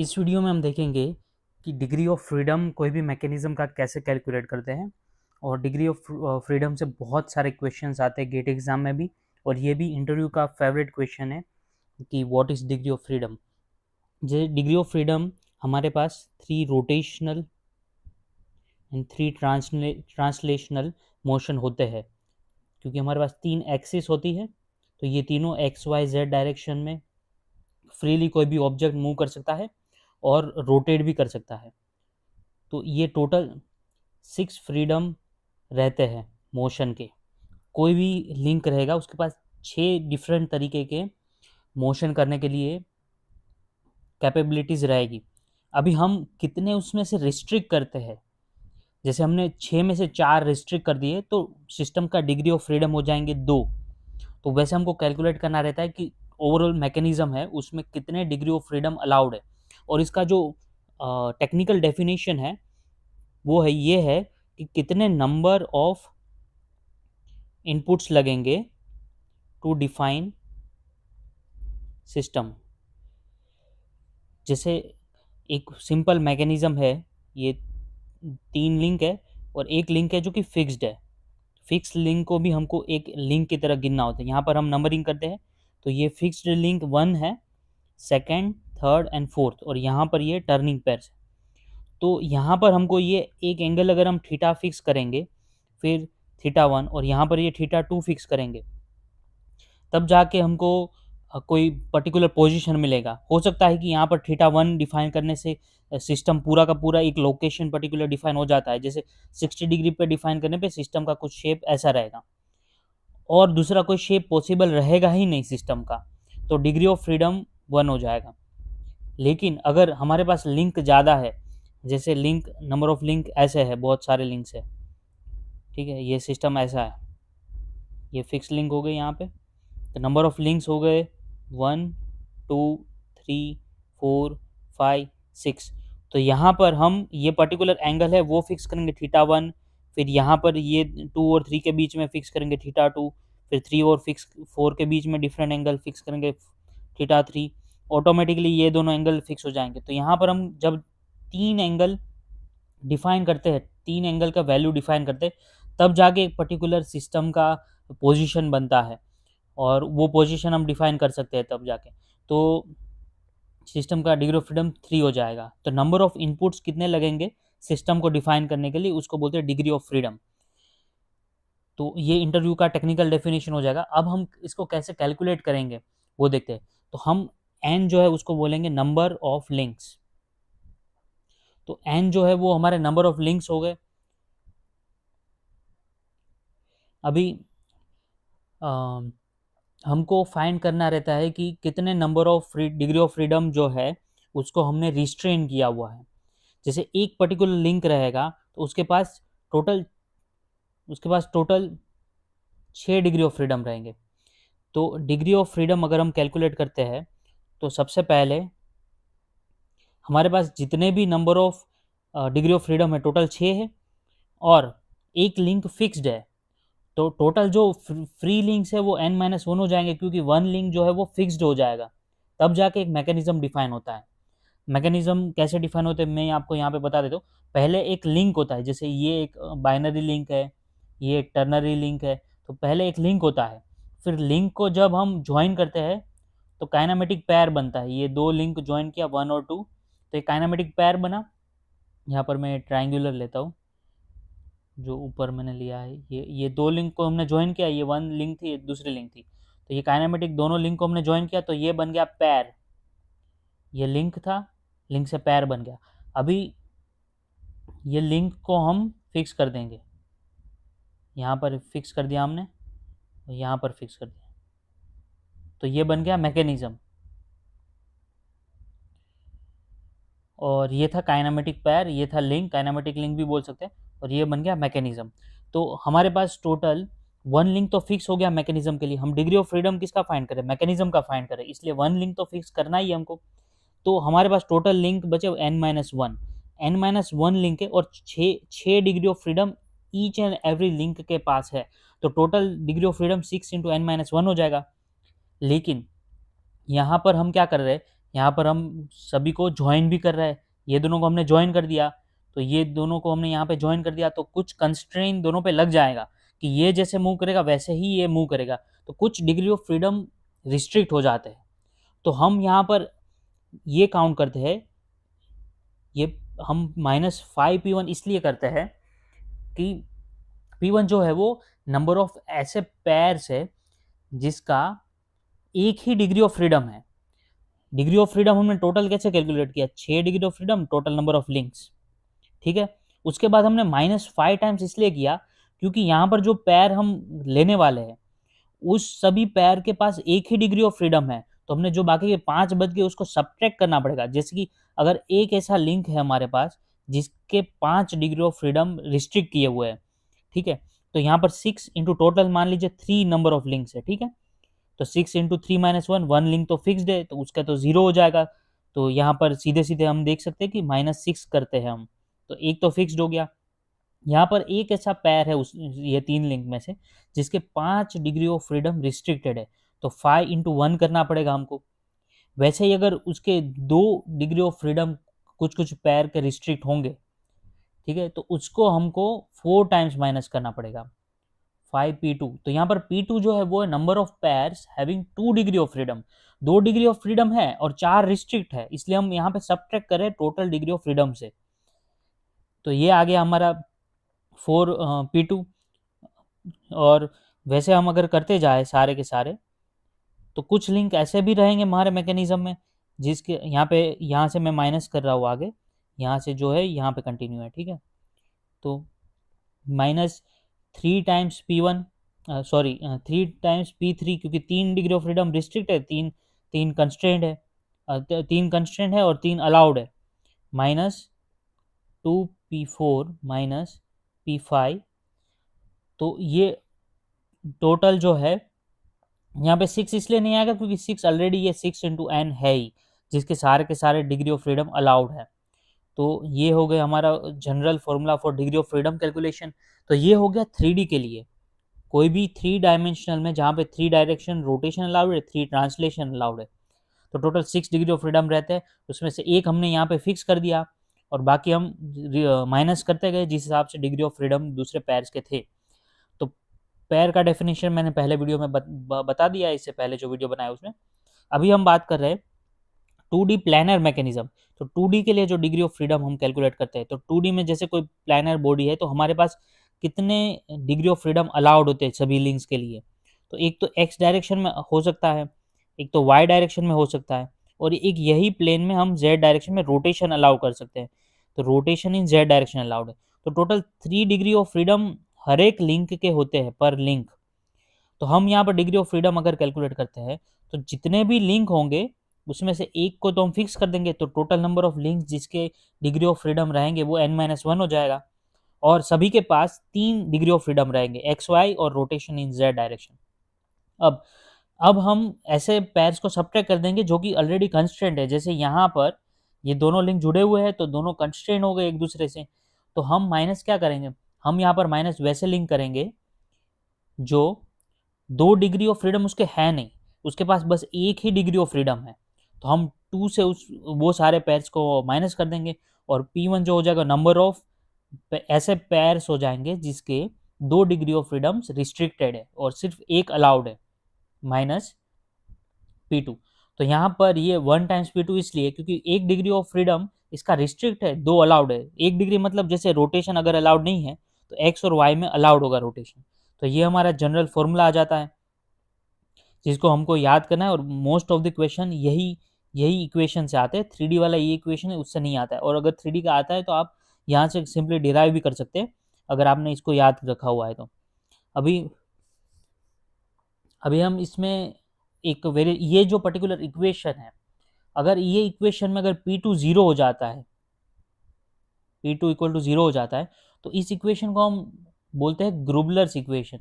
इस वीडियो में हम देखेंगे कि डिग्री ऑफ फ्रीडम कोई भी मैकेनिज्म का कैसे कैलकुलेट करते हैं। और डिग्री ऑफ फ्रीडम से बहुत सारे क्वेश्चंस आते हैं गेट एग्जाम में भी, और ये भी इंटरव्यू का फेवरेट क्वेश्चन है कि what is degree of freedom. J degree of freedom हमारे पास 3 रोटेशनल एंड 3 ट्रांसलेशनल मोशन होते हैं, क्योंकि हमारे पास 3 एक्सिस होती है, तो ये तीनों एक्स वाई जेड डायरेक्शन में फ्रीली कोई भी ऑब्जेक्ट मूव कर सकता है और रोटेट भी कर सकता है। तो ये टोटल 6 फ्रीडम रहते हैं मोशन के। कोई भी लिंक रहेगा उसके पास 6 डिफरेंट तरीके के मोशन करने के लिए कैपेबिलिटीज रहेगी। अभी हम कितने उसमें से रिस्ट्रिक्ट करते हैं, जैसे हमने 6 में से 4 रिस्ट्रिक्ट कर दिए तो सिस्टम का डिग्री ऑफ फ्रीडम हो जाएंगे 2। तो वैसे हमको कैलकुलेट करना रहता है कि ओवरऑल मैकेनिज्म है उसमें कितने डिग्री ऑफ फ्रीडम अलाउड है। और इसका जो टेक्निकल डेफिनेशन है वो है ये है कि कितने नंबर ऑफ इनपुट्स लगेंगे टू डिफाइन सिस्टम। जैसे एक सिंपल मैकेनिज्म है, ये 3 लिंक है और एक लिंक है जो कि फिक्स्ड है। फिक्स लिंक को भी हमको एक लिंक की तरह गिनना होता है। यहाँ पर हम नंबरिंग करते हैं, तो ये फिक्स्ड लिंक 1 है, सेकेंड, थर्ड एंड फोर्थ, और यहाँ पर ये टर्निंग पेयर्स है। तो यहाँ पर हमको ये एक एंगल अगर हम थीटा फिक्स करेंगे, फिर थीटा 1, और यहाँ पर ये थीटा 2 फिक्स करेंगे, तब जाके हमको कोई पर्टिकुलर पोजीशन मिलेगा। हो सकता है कि यहाँ पर थीटा 1 डिफाइन करने से सिस्टम पूरा का पूरा एक लोकेशन पर्टिकुलर डिफाइन हो जाता है। जैसे 60 डिग्री पे डिफाइन करने पे सिस्टम का कुछ शेप ऐसा रहेगा, और दूसरा कोई शेप पॉसिबल रहेगा ही नहीं सिस्टम का, तो डिग्री ऑफ फ्रीडम 1 हो जाएगा। लेकिन अगर हमारे पास लिंक ज़्यादा है, जैसे लिंक नंबर ऑफ लिंक ऐसे है, बहुत सारे लिंक्स है, ठीक है, ये सिस्टम ऐसा है, ये फिक्स लिंक हो गए यहाँ पे, तो नंबर ऑफ लिंक्स हो गए 1 2 3 4 5 6। तो यहाँ पर हम ये पर्टिकुलर एंगल है वो फिक्स करेंगे थीटा 1, फिर यहाँ पर ये 2 और 3 के बीच में फिक्स करेंगे थीटा 2, फिर 3 और 4 के बीच में डिफरेंट एंगल फिक्स करेंगे थीटा 3। ऑटोमेटिकली ये दोनों एंगल फिक्स हो जाएंगे। तो यहाँ पर हम जब 3 एंगल डिफाइन करते हैं, 3 एंगल का वैल्यू डिफाइन करते हैं, तब जाके एक पर्टिकुलर सिस्टम का पोजीशन बनता है, और वो पोजीशन हम डिफाइन कर सकते हैं तब जाके। तो सिस्टम का डिग्री ऑफ फ्रीडम 3 हो जाएगा। तो नंबर ऑफ इनपुट्स कितने लगेंगे सिस्टम को डिफाइन करने के लिए, उसको बोलते हैं डिग्री ऑफ फ्रीडम। तो ये इंटरव्यू का टेक्निकल डेफिनेशन हो जाएगा। अब हम इसको कैसे कैलकुलेट करेंगे वो देखते हैं। तो हम एन जो है उसको बोलेंगे नंबर ऑफ लिंक्स। तो एन जो है वो हमारे नंबर ऑफ लिंक्स हो गए। अभी हमको फाइंड करना रहता है कि कितने number of degree of freedom जो है उसको हमने रिस्ट्रेन किया हुआ है। जैसे एक पर्टिकुलर लिंक रहेगा तो उसके पास टोटल 6 डिग्री ऑफ फ्रीडम रहेंगे। तो डिग्री ऑफ फ्रीडम अगर हम कैलकुलेट करते हैं तो सबसे पहले हमारे पास जितने भी number of degree of freedom है टोटल 6 है, और एक लिंक फिक्स्ड है, तो टोटल जो फ्री लिंक्स है वो n-1 हो जाएंगे, क्योंकि 1 लिंक जो है वो फिक्स्ड हो जाएगा। तब जाके एक मैकेनिज्म डिफाइन होता है। मैकेनिज्म कैसे डिफाइन होते हैं मैं आपको यहाँ पे बता देता हूँ। पहले एक लिंक होता है, जैसे ये एक बाइनरी लिंक है, ये एक टर्नरी लिंक है। तो पहले एक लिंक होता है, फिर लिंक को जब हम ज्वाइन करते हैं तो काइनेमेटिक पेयर बनता है। ये 2 लिंक ज्वाइन किया 1 और 2, तो एक काइनेमेटिक पेयर बना। यहाँ पर मैं ट्राइंगुलर लेता हूँ, जो ऊपर मैंने लिया है, ये 2 लिंक को हमने ज्वाइन किया, ये 1 लिंक थी, ये दूसरी लिंक थी, तो ये काइनेमेटिक दोनों लिंक को हमने ज्वाइन किया, तो ये बन गया पैर। ये लिंक था, लिंक से पैर बन गया। अभी ये लिंक को हम फिक्स कर देंगे, यहाँ पर फिक्स कर दिया हमने, और यहाँ पर फिक्स कर दिया, तो ये बन गया मैकेनिज्म। और ये था काइनेमेटिक पैर, ये था लिंक, काइनेमेटिक लिंक भी बोल सकते हैं, और ये बन गया मैकेनिज्म। तो हमारे पास टोटल 1 लिंक तो फिक्स हो गया मैकेनिज्म के लिए। हम डिग्री ऑफ फ्रीडम किसका फाइंड करें, मैकेनिज्म का फाइंड करें, इसलिए 1 लिंक तो फिक्स करना ही है हमको। तो हमारे पास टोटल लिंक बचे n-1, n-1 लिंक है, और 6 degree of freedom each and every link के पास है। तो total degree of freedom 6 into n-1 हो जाएगा। लेकिन यहाँ पर हम क्या कर रहे हैं यहाँ पर हम सभी को ज्वाइन भी कर रहे हैं, ये दोनों को हमने ज्वाइन कर दिया, तो ये दोनों को हमने यहाँ पे ज्वाइन कर दिया, तो कुछ कंस्ट्रेन दोनों पे लग जाएगा कि ये जैसे मूव करेगा वैसे ही ये मूव करेगा, तो कुछ डिग्री ऑफ फ्रीडम रिस्ट्रिक्ट हो जाते हैं। तो हम यहाँ पर ये काउंट करते हैं, ये हम -5p1 इसलिए करते हैं कि p1 जो है वो नंबर ऑफ ऐसे पेयर्स है जिसका एक ही डिग्री ऑफ फ्रीडम है। डिग्री ऑफ फ्रीडम हमने टोटल कैसे कैलकुलेट किया, 6 degree of freedom total number of links, ठीक है। उसके बाद हमने -5 टाइम्स इसलिए किया क्योंकि यहाँ पर जो पैर हम लेने वाले हैं उस सभी पैर के पास एक ही डिग्री ऑफ फ्रीडम है, तो हमने जो बाकी के 5 बच गए उसको सब्ट्रैक्ट करना पड़ेगा। जैसे कि अगर एक ऐसा लिंक है हमारे पास जिसके 5 डिग्री ऑफ फ्रीडम रिस्ट्रिक्ट किए हुए हैं, ठीक है, तो यहाँ पर 6 इंटू टोटल मान लीजिए 3 नंबर ऑफ लिंक्स है, ठीक है, तो 6 इंटू 3 माइनस वन लिंक तो फिक्स्ड है तो उसका तो 0 हो जाएगा। तो यहाँ पर सीधे सीधे हम देख सकते हैं कि -6 करते हैं हम, तो एक तो फिक्स्ड हो गया। यहाँ पर एक ऐसा पैर है उस ये 3 लिंक में से जिसके 5 डिग्री ऑफ फ्रीडम रिस्ट्रिक्टेड है, तो 5 इंटू 1 करना पड़ेगा हमको। वैसे ही अगर उसके 2 डिग्री ऑफ फ्रीडम कुछ कुछ पैर के रिस्ट्रिक्ट होंगे, ठीक है, तो उसको हमको 4 टाइम्स माइनस करना पड़ेगा, 5p2। तो यहाँ पर p2 जो है वो है number of pairs having 2 degree of freedom, 2 degree of freedom है और 4 रिस्ट्रिक्ट है, इसलिए हम यहाँ पे सब्ट्रैक्ट करें टोटल डिग्री ऑफ फ्रीडम से। तो ये आ गया हमारा 4p2। और वैसे हम अगर करते जाए सारे के सारे, तो कुछ लिंक ऐसे भी रहेंगे हमारे मैकेनिज्म में जिसके यहाँ से मैं माइनस कर रहा हूँ आगे, यहाँ से जो है यहाँ पे कंटिन्यू है, ठीक है। तो -3 times p1, sorry 3 times p3, क्योंकि 3 डिग्री ऑफ फ्रीडम रिस्ट्रिक्ट है, तीन तीन कंस्ट्रेंट है, 3 कंस्ट्रेंट है और 3 अलाउड है, -2p4 -p5। तो ये टोटल जो है यहाँ पे 6 इसलिए नहीं आएगा क्योंकि 6 ऑलरेडी ये 6 इंटू एन है ही, जिसके सारे के सारे डिग्री ऑफ फ्रीडम अलाउड है। तो ये हो गया हमारा general formula for degree of freedom calculation. तो ये हो गया 3D के लिए, कोई भी 3 डायमेंशनल में जहाँ पे 3 डायरेक्शन रोटेशन अलाउड है, 3 ट्रांसलेशन अलाउड है, तो टोटल 6 डिग्री ऑफ फ्रीडम रहते हैं। उसमें से एक हमने यहाँ पे फिक्स कर दिया और बाकी हम माइनस करते गए जिस हिसाब से डिग्री ऑफ फ्रीडम दूसरे पैर्स के थे। तो पैर का डेफिनेशन मैंने पहले वीडियो में बता दिया है, इससे पहले जो वीडियो बनाया उसमें। अभी हम बात कर रहे हैं 2D प्लानर मैकेनिज्म। तो 2D के लिए जो डिग्री ऑफ फ्रीडम हम कैलकुलेट करते हैं, तो 2D में जैसे कोई प्लानर बॉडी है तो हमारे पास कितने डिग्री ऑफ फ्रीडम अलाउड होते हैं सभी लिंक्स के लिए। तो एक तो एक्स डायरेक्शन में हो सकता है, एक तो वाई डायरेक्शन में हो सकता है, और एक यही प्लेन में हम जेड डायरेक्शन में रोटेशन अलाउ कर सकते हैं, तो रोटेशन इन जेड डायरेक्शन अलाउड है। तो टोटल 3 डिग्री ऑफ फ्रीडम हर एक लिंक के होते हैं पर लिंक। तो हम यहाँ पर डिग्री ऑफ फ्रीडम अगर कैलकुलेट करते हैं तो जितने भी लिंक होंगे उसमें से एक को तो हम फिक्स कर देंगे, तो टोटल नंबर ऑफ लिंक जिसके डिग्री ऑफ फ्रीडम रहेंगे वो n-1 हो जाएगा, और सभी के पास 3 डिग्री ऑफ फ्रीडम रहेंगे, एक्स वाई और रोटेशन इन जेड डायरेक्शन। अब अब हम ऐसे पैर्स को सब्ट्रैक्ट कर देंगे जो कि ऑलरेडी कंस्ट्रेंट है, जैसे यहाँ पर ये दोनों लिंक जुड़े हुए हैं तो दोनों कंस्ट्रेंट हो गए एक दूसरे से। तो हम माइनस क्या करेंगे, हम यहाँ पर माइनस वैसे लिंक करेंगे जो 2 डिग्री ऑफ फ्रीडम उसके है नहीं, उसके पास बस एक ही डिग्री ऑफ फ्रीडम है, तो हम 2 से उस वो सारे पेयर्स को माइनस कर देंगे, और p1 जो हो जाएगा नंबर ऑफ ऐसे पेयर्स हो जाएंगे जिसके 2 डिग्री ऑफ फ्रीडम रिस्ट्रिक्टेड है और सिर्फ एक अलाउड है, -p2। तो यहाँ पर ये 1 टाइम्स p2 इसलिए क्योंकि 1 डिग्री ऑफ फ्रीडम इसका रिस्ट्रिक्ट है, 2 अलाउड है। 1 डिग्री मतलब जैसे रोटेशन अगर अलाउड नहीं है तो एक्स और वाई में अलाउड होगा रोटेशन। तो ये हमारा जनरल फॉर्मूला आ जाता है जिसको हमको याद करना है, और मोस्ट ऑफ द क्वेश्चन यही यही इक्वेशन से आते हैं। 3D वाला ये इक्वेशन है उससे नहीं आता है, और अगर 3D का आता है तो आप यहाँ से सिंपली डिराइव भी कर सकते हैं अगर आपने इसको याद रखा हुआ है तो। अभी अभी हम इसमें एक ये जो पर्टिकुलर इक्वेशन है, अगर ये इक्वेशन में अगर p2 0 हो जाता है, p2 इक्वल टू 0 हो जाता है, तो इस इक्वेशन को हम बोलते हैं ग्रुबलर्स इक्वेशन।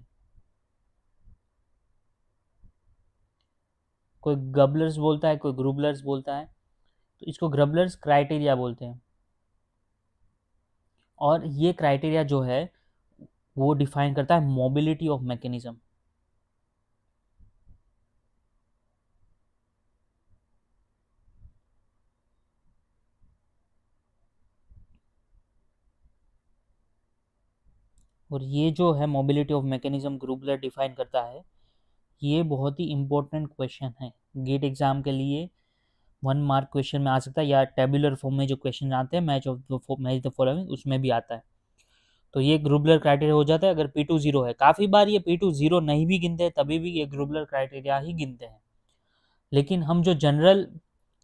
कोई गबलर्स बोलता है, कोई ग्रुबलर्स बोलता है, तो इसको ग्रबलर्स क्राइटेरिया बोलते हैं। और ये क्राइटेरिया जो है वो डिफाइन करता है मोबिलिटी ऑफ मैकेनिज्म। और ये जो है मोबिलिटी ऑफ मैकेनिज्म ग्रुबलर डिफाइन करता है, ये बहुत ही इम्पोर्टेंट क्वेश्चन है गेट एग्जाम के लिए। 1 मार्क क्वेश्चन में आ सकता है, या टेबुलर फॉर्म में जो क्वेश्चन आते हैं मैच द फॉलोइंग, उसमें भी आता है। तो ये ग्रुबलर क्राइटेरिया हो जाता है अगर P2 0 है। काफ़ी बार ये P2 0 नहीं भी गिनते हैं, तभी भी ये ग्रुबलर क्राइटेरिया ही गिनते हैं। लेकिन हम जो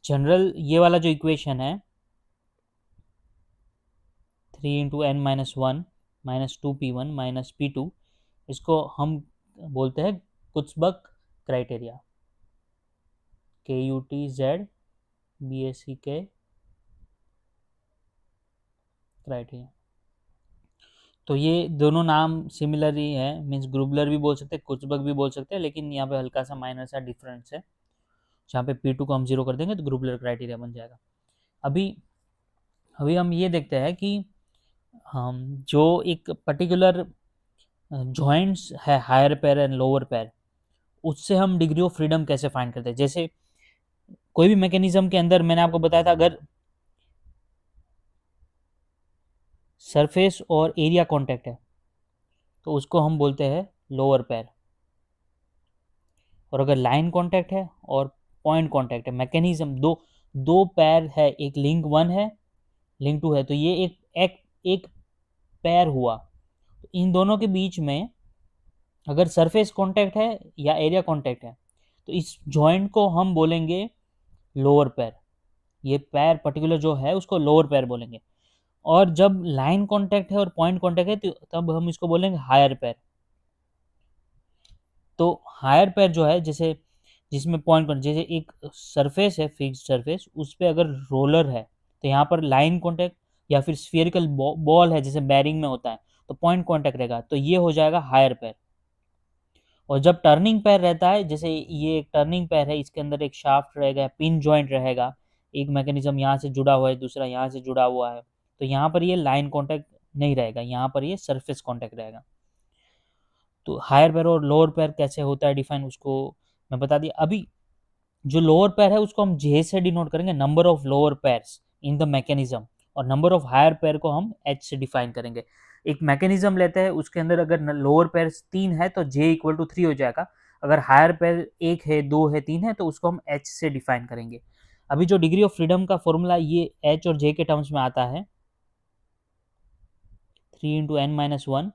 जनरल ये वाला जो इक्वेशन है 3 into n minus one minus 2P1 minus P2, इसको हम बोलते हैं Kutzbach criteria, KUTZ BACK criteria. तो ये दोनों नाम सिमिलर ही है, मीन्स ग्रुबलर भी बोल सकते हैं, कुत्सबक भी बोल सकते हैं, लेकिन यहाँ पे हल्का सा माइनर सा डिफरेंस है। जहाँ पे P2 को हम 0 कर देंगे तो ग्रुबलर क्राइटेरिया बन जाएगा। अभी अभी हम ये देखते हैं कि हम जो एक पर्टिकुलर जॉइंट्स है हायर पैर एंड लोअर पैर, उससे हम डिग्री ऑफ फ्रीडम कैसे फाइंड करते हैं। जैसे कोई भी मैकेनिज्म के अंदर मैंने आपको बताया था, अगर सरफेस और एरिया कांटेक्ट है तो उसको हम बोलते हैं लोअर पैर, और अगर लाइन कांटेक्ट है और पॉइंट कांटेक्ट है, मैकेनिज्म दो पैर है, एक लिंक 1 है लिंक 2 है, तो ये एक पैर हुआ। तो इन दोनों के बीच में अगर सरफेस कांटेक्ट है या एरिया कांटेक्ट है तो इस जॉइंट को हम बोलेंगे लोअर पैर। ये पैर पर्टिकुलर जो है उसको लोअर पैर बोलेंगे। और जब लाइन कांटेक्ट है और पॉइंट कांटेक्ट है तो तब हम इसको बोलेंगे हायर पैर। तो हायर पैर जो है, जैसे जिसमें पॉइंट जैसे एक सरफेस है, फिक्स्ड सरफेस, उस पर अगर रोलर है तो यहाँ पर लाइन कांटेक्ट, या फिर स्फीयरिकल बॉल है जैसे बैरिंग में होता है तो पॉइंट कांटेक्ट रहेगा, तो ये हो जाएगा हायर पैर। और जब टर्निंग पैर रहता है, जैसे ये एक टर्निंग पैर है, इसके अंदर एक शाफ्ट रहेगा, पिन जॉइंट रहेगा, एक मैकेनिज्म यहाँ से जुड़ा हुआ है, दूसरा यहाँ से जुड़ा हुआ है, तो यहाँ पर ये लाइन कांटेक्ट नहीं रहेगा, यहाँ पर ये सरफेस कांटेक्ट रहेगा। तो हायर पैर और लोअर पैर कैसे होता है डिफाइन, उसको मैं बता दिया। अभी जो लोअर पैर है उसको हम जे से डिनोट करेंगे, number of lower pairs in the mechanism, और नंबर ऑफ हायर पैर को हम एच से डिफाइन करेंगे। एक मैकेनिज्म लेते हैं, उसके अंदर अगर लोअर पैर 3 है तो जे इक्वल टू 3 हो जाएगा, अगर हायर पैर 1 है, 2 है, 3 है तो उसको हम एच से डिफाइन करेंगे। अभी जो डिग्री ऑफ फ्रीडम का फॉर्मूला ये एच और जे के टर्म्स में आता है, 3 into n minus one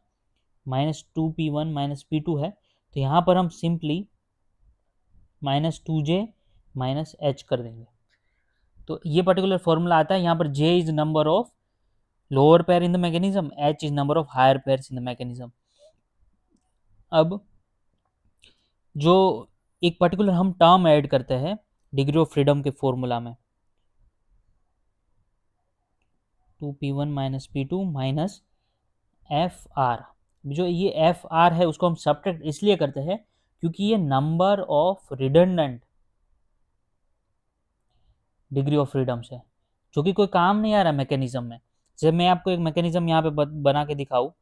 minus 2P1 minus P2 है, तो यहाँ पर हम simply minus 2J minus H कर देंगे। तो ये पर्टिकुलर फॉर्मूला आता है। यहाँ पर J is number of lower pair in the mechanism, H is number of higher pairs in the mechanism. अब जो एक पर्टिकुलर हम टर्म ऐड करते हैं डिग्री ऑफ फ्रीडम के फॉर्मूला में, 2P1 minus P2 minus FR। जो ये FR है उसको हम सब्ट्रैक्ट इसलिए करते हैं क्योंकि ये number of redundant degree of freedom से, जो कि कोई काम नहीं आ रहा मैकेनिज्म में। जब मैं आपको एक मैकेनिज्म यहाँ पे बना के दिखाऊँ,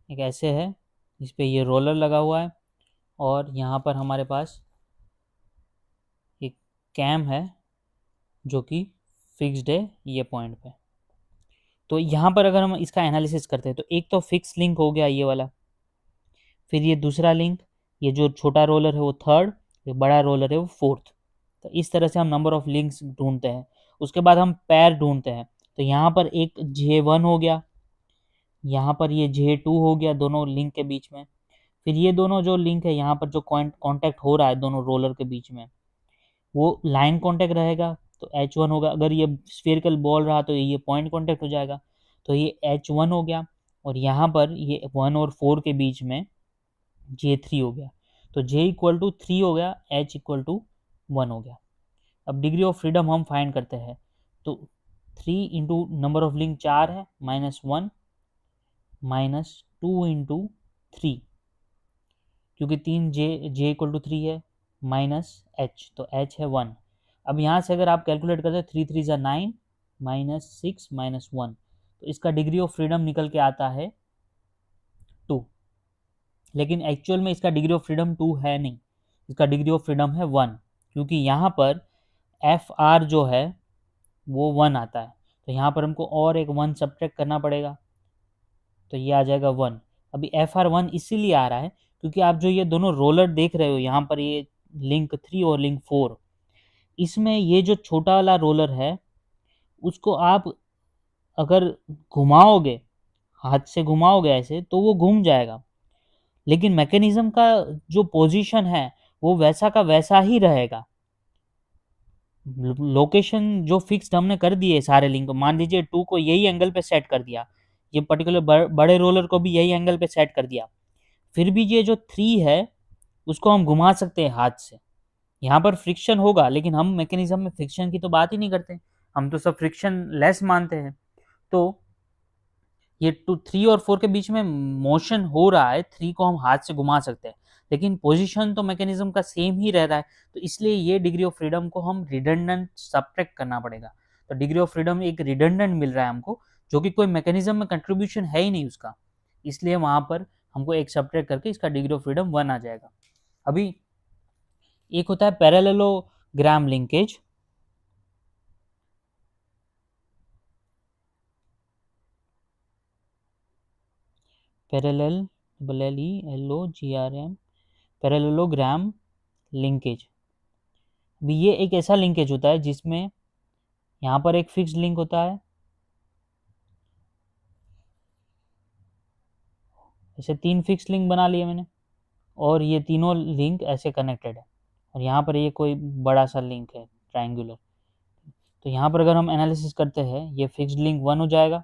एक ऐसे है, इस पे ये रोलर लगा हुआ है और यहाँ पर हमारे पास एक कैम है जो कि फिक्स्ड है ये पॉइंट पे। तो यहाँ पर अगर हम इसका एनालिसिस करते हैं तो एक तो फिक्स लिंक हो गया ये वाला, फिर ये दूसरा लिंक, ये जो छोटा रोलर है वो थर्ड, ये बड़ा रोलर है वो फोर्थ। तो इस तरह से हम नंबर ऑफ लिंक्स ढूंढते हैं। उसके बाद हम पैर ढूंढते हैं, तो यहाँ पर एक J1 हो गया, यहाँ पर ये J2 हो गया दोनों लिंक के बीच में। फिर ये दोनों जो लिंक है यहाँ पर जो कांटेक्ट हो रहा है दोनों रोलर के बीच में वो लाइन कांटेक्ट रहेगा, तो H1 होगा। अगर ये स्फेरिकल बॉल रहा तो ये पॉइंट कांटेक्ट हो जाएगा, तो ये H1 हो गया। और यहाँ पर ये 1 और 4 के बीच में J3 हो गया, तो J इक्वल टू 3 हो गया, H इक्वल टू 1 हो गया। अब डिग्री ऑफ फ्रीडम हम फाइंड करते हैं, तो 3 इंटू नंबर ऑफ लिंक 4 है, -1 -2 इंटू 3, क्योंकि 3 J इक्वल टू 3 है, माइनस H, तो H है 1। अब यहाँ से अगर आप कैलकुलेट करते हैं 3 3 ज़ा 9 -6 -1, तो इसका डिग्री ऑफ फ्रीडम निकल के आता है 2। लेकिन एक्चुअल में इसका डिग्री ऑफ फ्रीडम 2 है नहीं, इसका डिग्री ऑफ फ्रीडम है 1, क्योंकि यहाँ पर FR जो है वो 1 आता है, तो यहाँ पर हमको और एक 1 सब्ट्रैक्ट करना पड़ेगा, तो ये आ जाएगा 1। अभी FR1 इसीलिए आ रहा है क्योंकि आप जो ये दोनों रोलर देख रहे हो यहाँ पर, ये लिंक 3 और लिंक 4, इसमें ये जो छोटा वाला रोलर है उसको आप अगर घुमाओगे, हाथ से घुमाओगे ऐसे, तो वो घूम जाएगा, लेकिन मैकेनिज्म का जो पोजीशन है वो वैसा का वैसा ही रहेगा। लोकेशन जो फिक्स्ड हमने कर दिए सारे लिंक को, मान लीजिए 2 को यही एंगल पे सेट कर दिया, ये पर्टिकुलर बड़े रोलर को भी यही एंगल पे सेट कर दिया, फिर भी ये जो 3 है उसको हम घुमा सकते हैं हाथ से। यहाँ पर फ्रिक्शन होगा, लेकिन हम मैकेनिज्म में फ्रिक्शन की तो बात ही नहीं करते, हम तो सब फ्रिक्शन लेस मानते हैं। तो ये 3 और 4 के बीच में मोशन हो रहा है, 3 को हम हाथ से घुमा सकते हैं, लेकिन पोजीशन तो मैकेनिज्म का सेम ही रह रहा है, तो इसलिए ये डिग्री ऑफ फ्रीडम को हम रिडंडेंट सब्ट्रैक्ट करना पड़ेगा। तो डिग्री ऑफ फ्रीडम एक रिडंडेंट मिल रहा है हमको, जो कि कोई मैकेनिज्म में कंट्रीब्यूशन है ही नहीं उसका, इसलिए वहां पर हमको एक सब्ट्रैक्ट करके इसका डिग्री ऑफ फ्रीडम 1 आ जाएगा। अभी एक होता है parallelogram linkage, parallel LLELOGRM parallelogram linkage. अभी ये एक ऐसा लिंकेज होता है जिसमें यहाँ पर एक फिक्स्ड लिंक होता है, ऐसे 3 फिक्स लिंक बना लिए मैंने, और ये तीनों लिंक ऐसे कनेक्टेड है, और यहाँ पर ये कोई बड़ा सा लिंक है ट्रायंगुलर। तो यहाँ पर अगर हम एनालिसिस करते हैं, ये फिक्स्ड लिंक 1 हो जाएगा,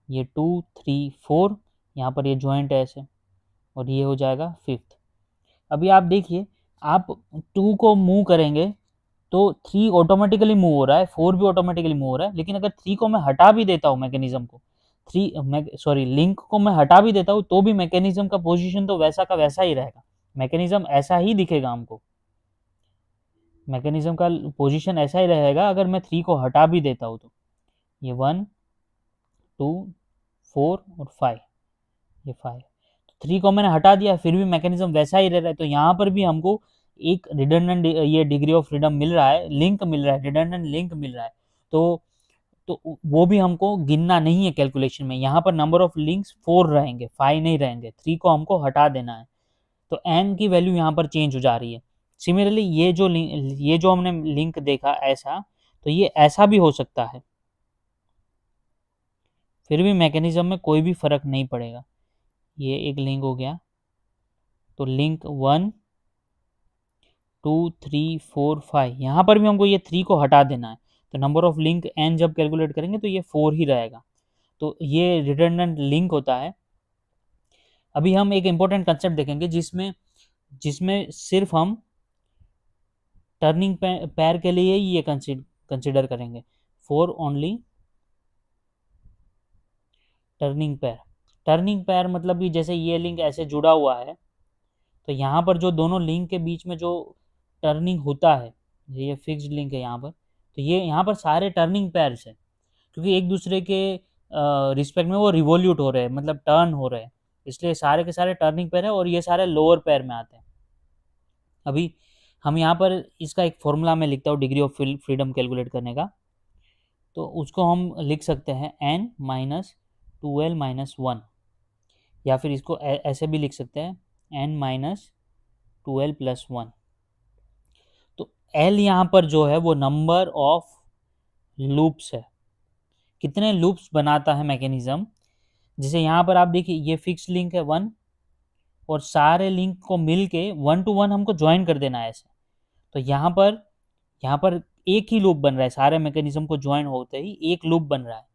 ये 2 3 4, यहाँ पर ये जॉइंट है ऐसे, और ये हो जाएगा 5th। अभी आप देखिए, आप 2 को मूव करेंगे तो 3 ऑटोमेटिकली मूव हो रहा है, 4 भी ऑटोमेटिकली मूव हो रहा है, लेकिन अगर 3 को मैं हटा भी देता हूँ मैकेनिज्म को, लिंक को मैं हटा भी देता हूँ, तो भी मैकेनिज्म का पोजीशन तो वैसा का वैसा ही रहेगा, मैकेनिज्म ऐसा ही दिखेगा हमको, मैकेनिज्म का पोजीशन ऐसा ही रहेगा अगर मैं 3 को हटा भी देता हूँ तो। ये 1 2 4 और 5, ये 5, तो 3 को मैंने हटा दिया, फिर भी मैकेनिज्म वैसा ही रह रहा है, तो यहाँ पर भी हमको एक रिडंडेंट ये डिग्री ऑफ फ्रीडम मिल रहा है, लिंक मिल रहा है, रिडंडेंट लिंक मिल रहा है। तो वो भी हमको गिनना नहीं है कैलकुलेशन में, यहाँ पर नंबर ऑफ लिंक्स 4 रहेंगे, 5 नहीं रहेंगे, 3 को हमको हटा देना है, तो n की वैल्यू यहाँ पर चेंज हो जा रही है। सिमिलरली ये जो हमने लिंक देखा ऐसा, तो ये ऐसा भी हो सकता है, फिर भी मैकेनिज्म में कोई भी फर्क नहीं पड़ेगा। ये एक लिंक हो गया, तो लिंक 1 2 3 4 5, यहाँ पर भी हमको ये 3 को हटा देना है, तो नंबर ऑफ लिंक n जब कैलकुलेट करेंगे तो ये 4 ही रहेगा, तो ये रिडंडेंट लिंक होता है। अभी हम एक इंपॉर्टेंट कंसेप्ट देखेंगे जिसमें जिसमें सिर्फ हम टर्निंग पैर के लिए ही ये कंसिडर करेंगे, फॉर ओनली टर्निंग पैर मतलब भी जैसे ये लिंक ऐसे जुड़ा हुआ है, तो यहाँ पर जो दोनों लिंक के बीच में जो टर्निंग होता है, ये फिक्स्ड लिंक है यहाँ पर, तो ये यहाँ पर सारे टर्निंग पैर्स है, क्योंकि एक दूसरे के रिस्पेक्ट में वो रिवोल्यूट हो रहे हैं, मतलब टर्न हो रहे हैं, इसलिए सारे के सारे टर्निंग पैर है, और ये सारे लोअर पैर में आते हैं। अभी हम यहाँ पर इसका एक फॉर्मूला में लिखता हूँ डिग्री ऑफ फ्रीडम कैलकुलेट करने का, तो उसको हम लिख सकते हैं n माइनस 2l माइनस 1, या फिर इसको ऐसे भी लिख सकते हैं n माइनस 2l प्लस 1। तो l यहाँ पर जो है वो नंबर ऑफ लूप्स है, कितने लूप्स बनाता है मैकेनिज्म। जैसे यहाँ पर आप देखिए, ये फिक्स लिंक है 1, और सारे लिंक को मिल के 1 to 1 हमको ज्वाइन कर देना है ऐसे, तो यहाँ पर एक ही लूप बन रहा है, सारे मैकेनिज्म को ज्वाइन होते ही एक लूप बन रहा है,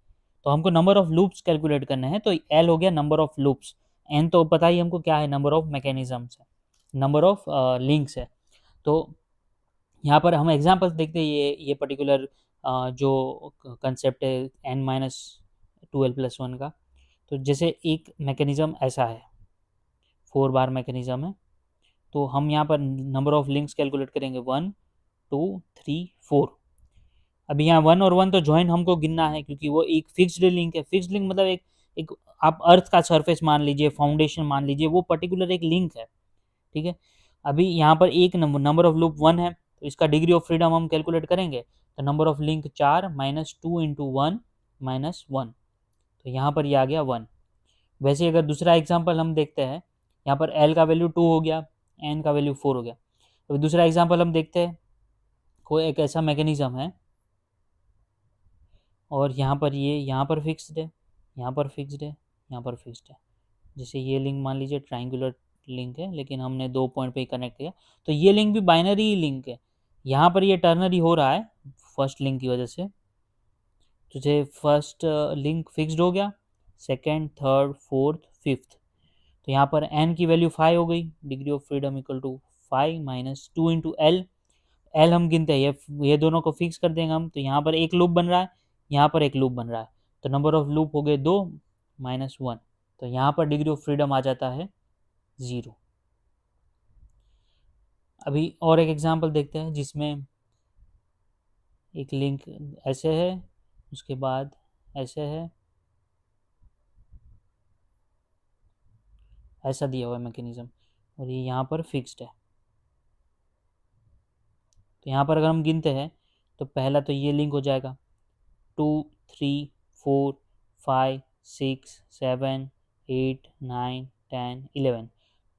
तो हमको नंबर ऑफ लूप्स कैलकुलेट करने हैं, तो एल हो गया नंबर ऑफ लूप्स, एन तो पता ही हमको क्या है, नंबर ऑफ मैकेनिज्म्स है, नंबर ऑफ लिंक्स है। तो यहाँ पर हम एग्जाम्पल्स देखते हैं, ये पर्टिकुलर जो कंसेप्ट है एन माइनस 2l प्लस 1 का, तो जैसे एक मैकेनिज्म ऐसा है, 4 बार मैकेनिज्म है, तो हम यहाँ पर नंबर ऑफ लिंक्स कैलकुलेट करेंगे 1 2 3 4। अभी यहाँ 1 और 1 तो ज्वाइन हमको गिनना है, क्योंकि वो एक फिक्स्ड लिंक है, फिक्स्ड लिंक मतलब एक आप अर्थ का सरफेस मान लीजिए, फाउंडेशन मान लीजिए, वो पर्टिकुलर एक लिंक है, ठीक है। अभी यहाँ पर एक नंबर ऑफ लूप 1 है, तो इसका डिग्री ऑफ फ्रीडम हम कैलकुलेट करेंगे, तो number of link 4 minus 2 into 1 minus 1, तो यहाँ पर ये आ गया 1। वैसे ही अगर दूसरा एग्जांपल हम देखते हैं, यहाँ पर l का वैल्यू 2 हो गया, n का वैल्यू 4 हो गया। तो दूसरा एग्जांपल हम देखते हैं, कोई एक ऐसा मैकेनिज्म है और यहाँ पर ये यहाँ पर फिक्स्ड है, यहाँ पर फिक्स्ड है, यहाँ पर फिक्स्ड है। जैसे ये लिंक मान लीजिए ट्राइंगुलर लिंक है, लेकिन हमने 2 पॉइंट पे ही कनेक्ट किया, तो ये लिंक भी बाइनरी लिंक है। यहाँ पर ये टर्नरी हो रहा है फर्स्ट लिंक की वजह से, तुझे फर्स्ट लिंक फिक्स्ड हो गया, सेकेंड, थर्ड, फोर्थ, फिफ्थ। तो यहाँ पर n की वैल्यू 5 हो गई, degree of freedom equal to 5 minus 2 into L. L हम गिनते हैं, ये दोनों को फिक्स कर देंगे हम, तो यहाँ पर एक लूप बन रहा है, यहाँ पर एक लूप बन रहा है, तो नंबर ऑफ लूप हो गए 2 माइनस 1, तो यहाँ पर डिग्री ऑफ फ्रीडम आ जाता है 0। अभी और एक एग्जांपल देखते हैं जिसमें एक लिंक ऐसे है, उसके बाद ऐसे है, ऐसा दिया हुआ है मैकेनिज्म, और ये यहाँ पर फिक्स्ड है। तो यहाँ पर अगर हम गिनते हैं तो पहला तो ये लिंक हो जाएगा 2 3 4 5 6 7 8 9 10 11।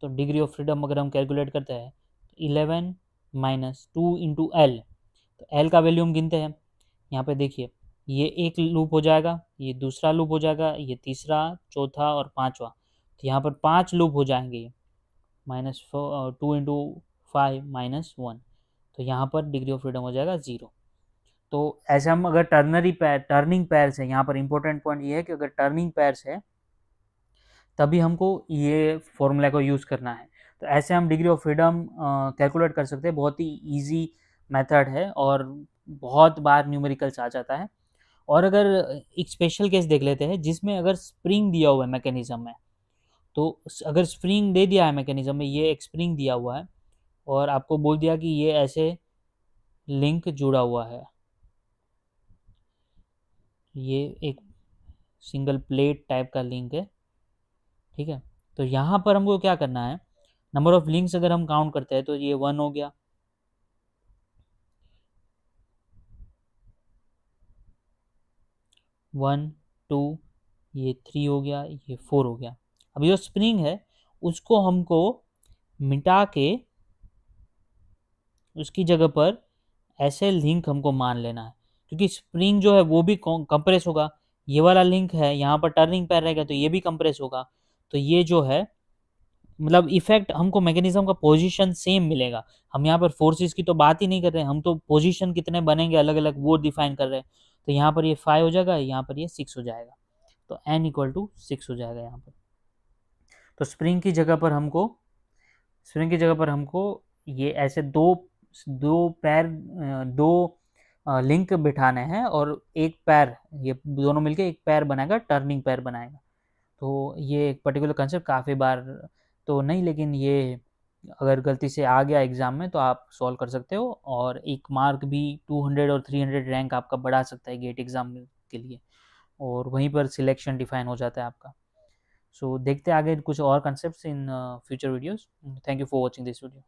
तो डिग्री ऑफ फ्रीडम अगर हम कैलकुलेट करते हैं तो 11 माइनस 2 इंटू एल, तो एल का वैल्यू हम गिनते हैं। यहाँ पे देखिए, ये एक लूप हो जाएगा, ये दूसरा लूप हो जाएगा, ये तीसरा, चौथा और पांचवा, तो यहाँ पर 5 लूप हो जाएंगे ये, माइनस 2 इंटू 5 माइनस 1, तो यहाँ पर डिग्री ऑफ फ्रीडम हो जाएगा 0। तो ऐसे हम अगर टर्नरी पैर, टर्निंग पैर्स है, यहाँ पर इंपॉर्टेंट पॉइंट ये है कि अगर टर्निंग पैर्स है तभी हमको ये फॉर्मूला को यूज़ करना है। तो ऐसे हम डिग्री ऑफ फ्रीडम कैलकुलेट कर सकते हैं, बहुत ही ईजी मेथड है और बहुत बार न्यूमेरिकल्स आ जाता है। और अगर एक स्पेशल केस देख लेते हैं जिसमें अगर स्प्रिंग दिया हुआ है मैकेनिज्म में, तो अगर स्प्रिंग दे दिया है मैकेनिज्म में, ये एक स्प्रिंग दिया हुआ है और आपको बोल दिया कि ये ऐसे लिंक जुड़ा हुआ है, ये एक सिंगल प्लेट टाइप का लिंक है, ठीक है। तो यहाँ पर हमको क्या करना है, नंबर ऑफ लिंक्स अगर हम काउंट करते हैं तो ये 1 हो गया, 1 2, ये 3 हो गया, ये 4 हो गया। अब जो स्प्रिंग है उसको हमको मिटा के उसकी जगह पर ऐसे लिंक हमको मान लेना है, क्योंकि स्प्रिंग जो है वो भी कंप्रेस होगा। ये वाला लिंक है, यहाँ पर टर्निंग पैर रहेगा तो ये भी कंप्रेस होगा। तो ये जो है मतलब इफेक्ट हमको मैकेनिज्म का पोजीशन सेम मिलेगा। हम यहाँ पर फोर्सेस की तो बात ही नहीं कर रहे हैं, हम तो पोजीशन कितने बनेंगे अलग अलग वो डिफाइन कर रहे हैं। तो यहाँ पर ये 5 हो जाएगा, यहाँ पर ये 6 हो जाएगा, तो n इक्वल टू 6 हो जाएगा यहाँ पर। तो स्प्रिंग की जगह पर हमको ये ऐसे दो दो पैर दो लिंक बिठाने हैं और एक पैर, ये दोनों मिलके एक पैर बनाएगा, टर्निंग पैर बनाएगा। तो ये एक पर्टिकुलर कंसेप्ट काफ़ी बार तो नहीं, लेकिन ये अगर गलती से आ गया एग्ज़ाम में तो आप सॉल्व कर सकते हो, और एक मार्क भी 200 और 300 रैंक आपका बढ़ा सकता है गेट एग्ज़ाम के लिए, और वहीं पर सिलेक्शन डिफाइन हो जाता है आपका। सो देखते हैं आगे कुछ और concepts in future videos. Thank you for watching this video.